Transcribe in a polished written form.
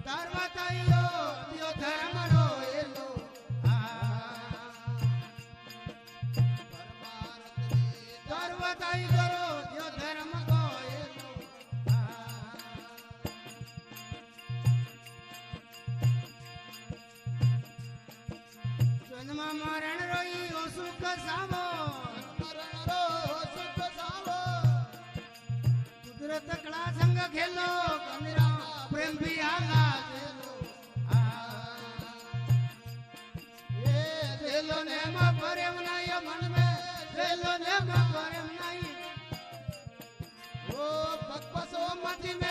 ધર્મતાઈઓ દિયો ધર્મ રો એલો ધર્મતાઈ કરો દિયો ધર્મ કો એલો જન્મ મરણ રોઈ ઓ સુખ સામો મરણ રો સુખ સામો કુદરત કળા સંગ ખેલો કનરા પ્રેમ ભી આલા દેલો એ દેલો ને માં પ્રેમ નાય મન મે દેલો ને માં પ્રેમ નાય ઓ ભક્ત સો મતિ મે